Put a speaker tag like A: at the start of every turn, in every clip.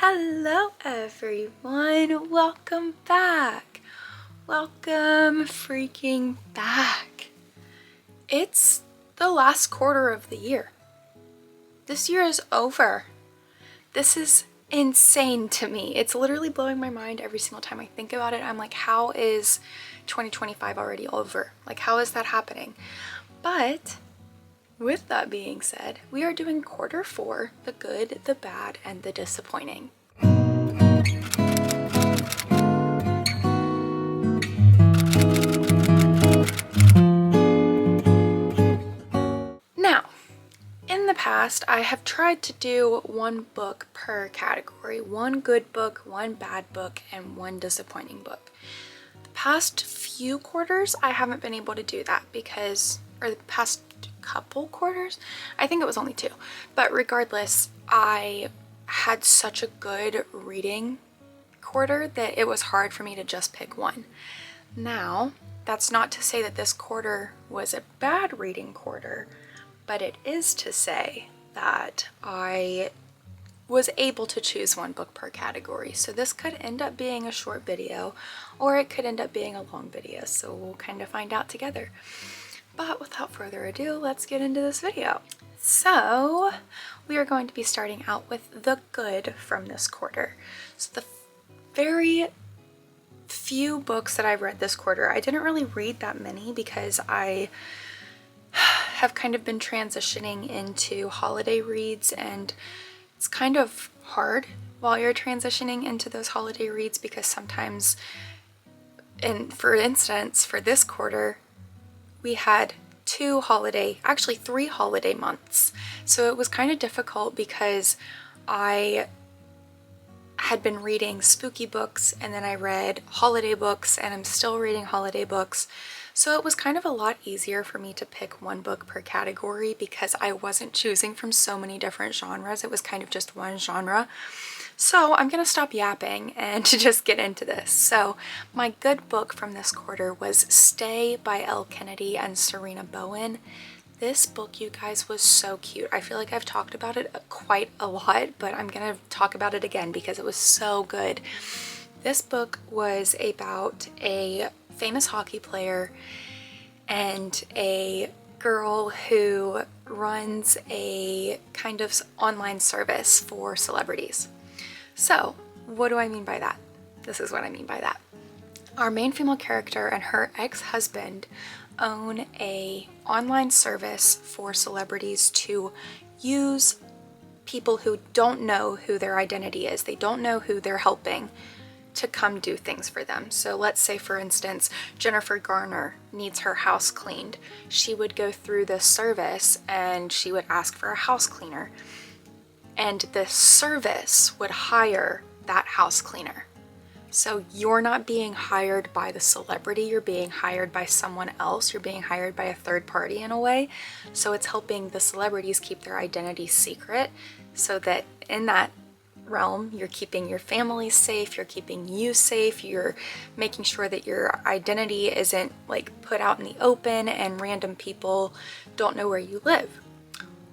A: Hello everyone, welcome back. Welcome freaking back. It's the last quarter of the year. This year is over. This is insane to me. It's literally blowing my mind every single time I think about it. I'm like, how is 2025 already over? Like, how is that happening? But with that being said, we are doing quarter four, the good, the bad, and the disappointing. Now, in the past, I have tried to do one book per category, one good book, one bad book, and one disappointing book. The past few quarters, I haven't been able to do that or the past couple quarters, I think it was only 2. But regardless, I had such a good reading quarter that it was hard for me to just pick one. Now, that's not to say that this quarter was a bad reading quarter, but it is to say that I was able to choose one book per category. So this could end up being a short video, or it could end up being a long video. So we'll kind of find out together. But without further ado, let's get into this video. So we are going to be starting out with the good from this quarter. So the very few books that I've read this quarter, I didn't really read that many because I have kind of been transitioning into holiday reads, and it's kind of hard while you're transitioning into those holiday reads because sometimes, and for instance, for this quarter, we had 3 holiday months. So it was kind of difficult because I had been reading spooky books and then I read holiday books and I'm still reading holiday books. So it was kind of a lot easier for me to pick one book per category because I wasn't choosing from so many different genres. It was kind of just one genre. So I'm gonna stop yapping and to just get into this. So my good book from this quarter was Stay by Elle Kennedy and Serena Bowen. This book, you guys, was so cute. I feel like I've talked about it quite a lot, but I'm gonna talk about it again because it was so good. This book was about a famous hockey player and a girl who runs a kind of online service for celebrities. So, what do I mean by that? This is what I mean by that. Our main female character and her ex-husband own a online service for celebrities to use people who don't know who their identity is. They don't know who they're helping to come do things for them. So let's say, for instance, Jennifer Garner needs her house cleaned. She would go through this service and she would ask for a house cleaner. And the service would hire that house cleaner. So you're not being hired by the celebrity, you're being hired by someone else, you're being hired by a third party in a way. So it's helping the celebrities keep their identity secret so that in that realm, you're keeping your family safe, you're keeping you safe, you're making sure that your identity isn't like put out in the open and random people don't know where you live.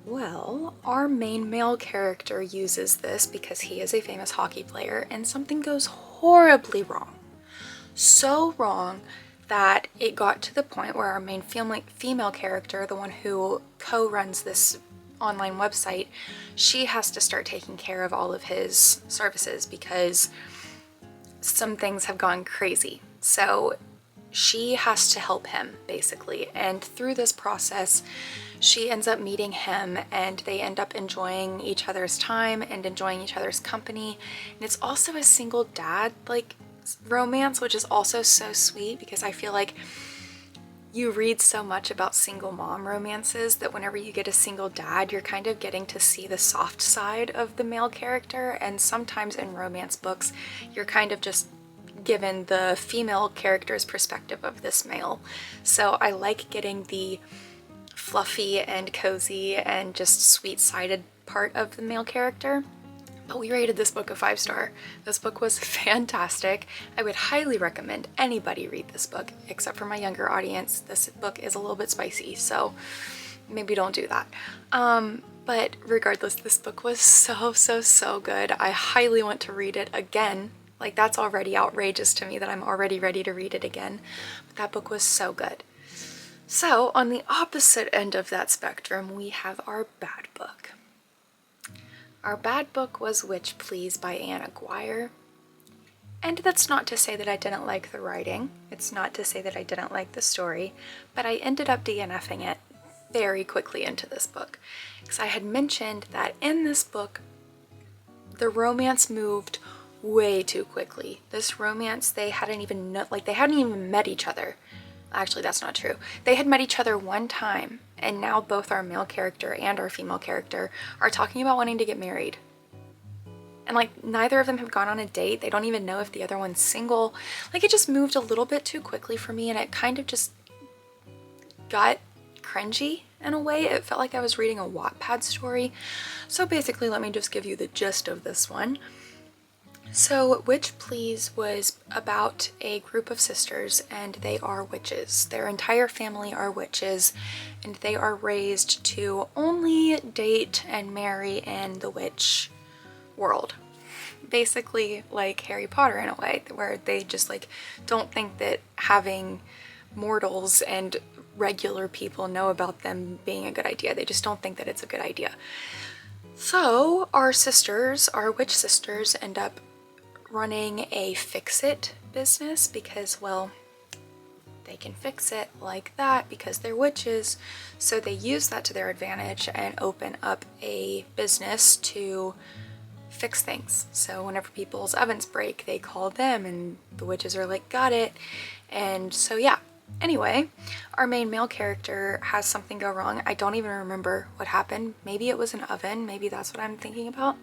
A: Well, our main male character uses this because he is a famous hockey player and something goes horribly wrong. So wrong that it got to the point where our main female character, the one who co-runs this online website, she has to start taking care of all of his services because some things have gone crazy. So she has to help him basically, and through this process she ends up meeting him and they end up enjoying each other's time and enjoying each other's company. And it's also a single dad like romance, which is also so sweet because I feel like you read so much about single mom romances that whenever you get a single dad, you're kind of getting to see the soft side of the male character, and sometimes in romance books you're kind of just given the female character's perspective of this male. So I like getting the fluffy and cozy and just sweet-sided part of the male character. But we rated this book a 5-star. This book was fantastic. I would highly recommend anybody read this book, except for my younger audience. This book is a little bit spicy, so maybe don't do that. But regardless, this book was so good. I highly want to read it again. Like, that's already outrageous to me that I'm already ready to read it again. But that book was so good. So, on the opposite end of that spectrum, we have our bad book. Our bad book was Witch Please by Anna Guire. And that's not to say that I didn't like the writing. It's not to say that I didn't like the story. But I ended up DNFing it very quickly into this book. Because I had mentioned that in this book, the romance moved way too quickly. This romance, they hadn't even met each other. Actually, that's not true. They had met each other one time, and now both our male character and our female character are talking about wanting to get married. And like, neither of them have gone on a date. They don't even know if the other one's single. Like, it just moved a little bit too quickly for me, and it kind of just got cringy in a way. It felt like I was reading a Wattpad story. So basically, let me just give you the gist of this one. So Witch Please was about a group of sisters, and they are witches. Their entire family are witches, and they are raised to only date and marry in the witch world. Basically like Harry Potter in a way, where they just like don't think that having mortals and regular people know about them being a good idea. They just don't think that it's a good idea. So our sisters, our witch sisters, end up running a fix-it business because, well, they can fix it like that because they're witches. So they use that to their advantage and open up a business to fix things. So whenever people's ovens break, they call them, and the witches are like, got it. And so yeah. Anyway, our main male character has something go wrong. I don't even remember what happened. Maybe it was an oven. Maybe that's what I'm thinking about.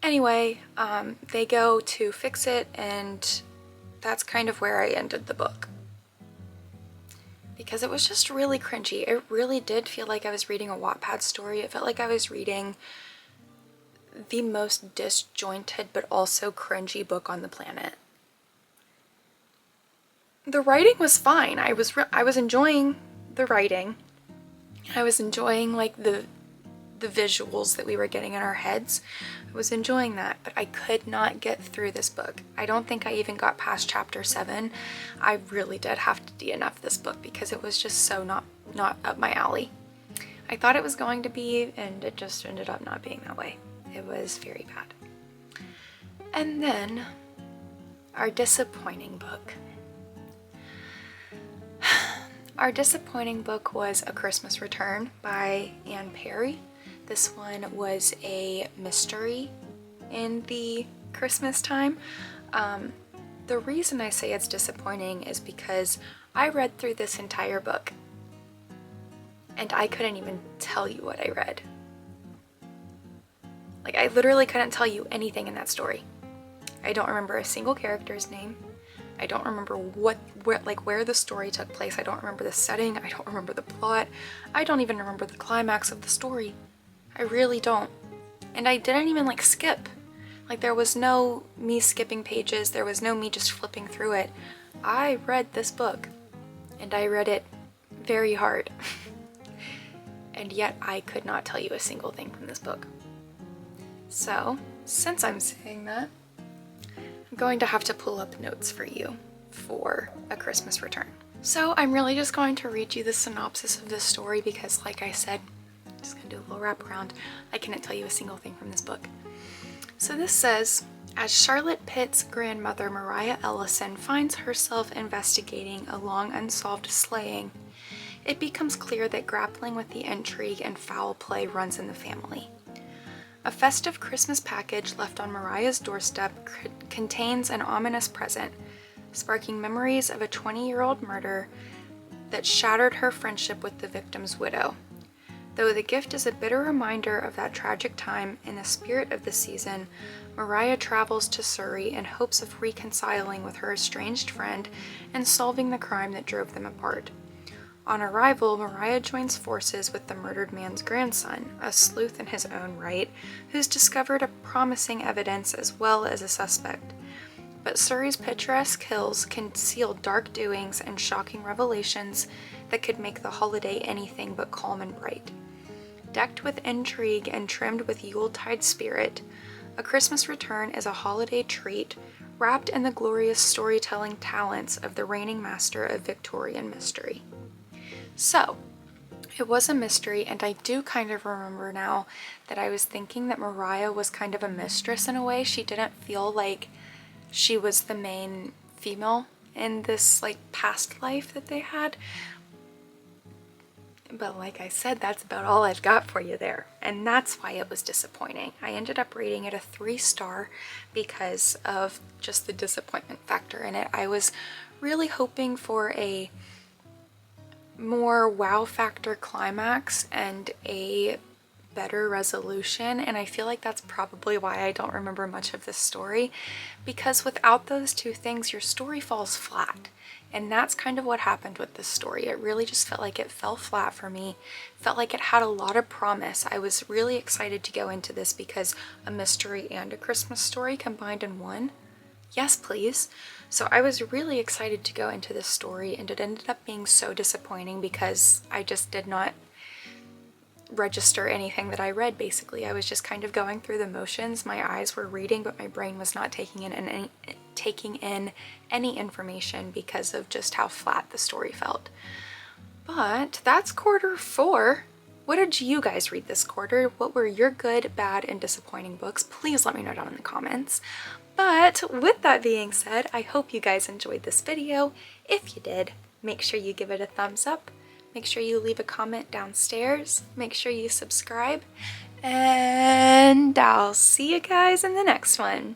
A: Anyway, they go to fix it, and that's kind of where I ended the book. Because it was just really cringy. It really did feel like I was reading a Wattpad story. It felt like I was reading the most disjointed but also cringy book on the planet. The writing was fine. I was enjoying the writing. I was enjoying like the visuals that we were getting in our heads. I was enjoying that, but I could not get through this book. I don't think I even got past chapter 7. I really did have to DNF this book because it was just so not up my alley. I thought it was going to be, and it just ended up not being that way. It was very bad. And then our disappointing book. Our disappointing book was A Christmas Return by Anne Perry. This one was a mystery in the Christmas time. The reason I say it's disappointing is because I read through this entire book and I couldn't even tell you what I read. Like, I literally couldn't tell you anything in that story. I don't remember a single character's name. I don't remember where the story took place. I don't remember the setting. I don't remember the plot. I don't even remember the climax of the story. I really don't. And I didn't even like skip. Like, there was no me skipping pages. There was no me just flipping through it. I read this book, and I read it very hard. And yet I could not tell you a single thing from this book. So, since I'm saying that, I'm going to have to pull up notes for you for A Christmas Return. So I'm really just going to read you the synopsis of this story because, like I said, I'm just going to do a little wrap around. I cannot tell you a single thing from this book. So this says, as Charlotte Pitt's grandmother, Mariah Ellison, finds herself investigating a long unsolved slaying, it becomes clear that grappling with the intrigue and foul play runs in the family. A festive Christmas package left on Mariah's doorstep contains an ominous present, sparking memories of a 20-year-old murder that shattered her friendship with the victim's widow. Though the gift is a bitter reminder of that tragic time, in the spirit of the season, Mariah travels to Surrey in hopes of reconciling with her estranged friend and solving the crime that drove them apart. On arrival, Mariah joins forces with the murdered man's grandson, a sleuth in his own right, who's discovered a promising evidence as well as a suspect. But Surrey's picturesque hills conceal dark doings and shocking revelations that could make the holiday anything but calm and bright. decked with intrigue and trimmed with Yuletide spirit, A Christmas Return is a holiday treat wrapped in the glorious storytelling talents of the reigning master of Victorian mystery. So, it was a mystery, and I do kind of remember now that I was thinking that Mariah was kind of a mistress in a way. She didn't feel like she was the main female in this like past life that they had. But like I said, that's about all I've got for you there. And that's why it was disappointing. I ended up rating it a 3-star because of just the disappointment factor in it. I was really hoping for a more wow factor climax and a better resolution, and I feel like that's probably why I don't remember much of this story, because without those two things your story falls flat. And that's kind of what happened with this story. It really just felt like it fell flat for me. Felt like it had a lot of promise. I was really excited to go into this because a mystery and a Christmas story combined in one. Yes, please. So I was really excited to go into this story, and it ended up being so disappointing because I just did not register anything that I read. Basically, I was just kind of going through the motions. My eyes were reading, but my brain was not taking in any information because of just how flat the story felt. But that's quarter 4. What did you guys read this quarter? What were your good, bad, and disappointing books? Please let me know down in the comments. But with that being said, I hope you guys enjoyed this video. If you did, make sure you give it a thumbs up. Make sure you leave a comment downstairs. Make sure you subscribe. And I'll see you guys in the next one.